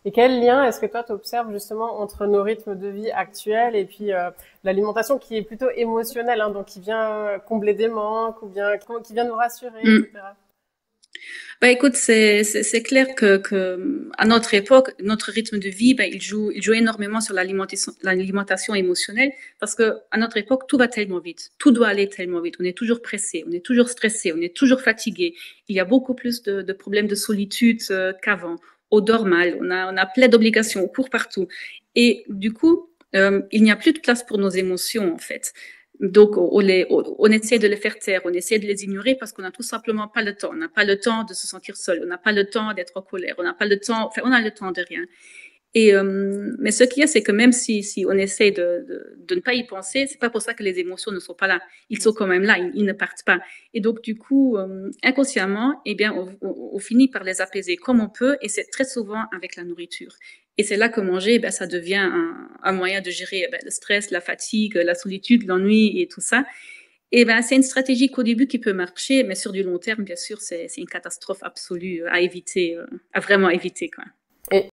Et quel lien est-ce que toi tu observes justement entre nos rythmes de vie actuels et puis l'alimentation qui est plutôt émotionnelle, hein, donc qui vient combler des manques ou bien qui vient nous rassurer, Mm. etc. Bah écoute, c'est clair que à notre époque, notre rythme de vie, bah, il joue énormément sur l'alimentation émotionnelle parce que à notre époque, tout va tellement vite, tout doit aller tellement vite. On est toujours pressé, on est toujours stressé, on est toujours fatigué. Il y a beaucoup plus de problèmes de solitude qu'avant. On dort mal, on a plein d'obligations, on court partout. Et du coup, il n'y a plus de place pour nos émotions en fait. Donc, on essaie de les faire taire, on essaie de les ignorer parce qu'on n'a tout simplement pas le temps. On n'a pas le temps de se sentir seul, on n'a pas le temps d'être en colère, on n'a pas le temps, enfin, on a le temps de rien. Mais ce qu'il y a, c'est que même si on essaie de ne pas y penser, c'est pas pour ça que les émotions ne sont pas là. Ils sont quand même là, ils ne partent pas. Et donc, du coup, inconsciemment, eh bien, on finit par les apaiser comme on peut, et c'est très souvent avec la nourriture. Et c'est là que manger, ben, ça devient un moyen de gérer ben, le stress, la fatigue, la solitude, l'ennui et tout ça. Et ben, c'est une stratégie qu'au début qui peut marcher, mais sur du long terme, bien sûr, c'est une catastrophe absolue à éviter, à vraiment éviter, quoi. Et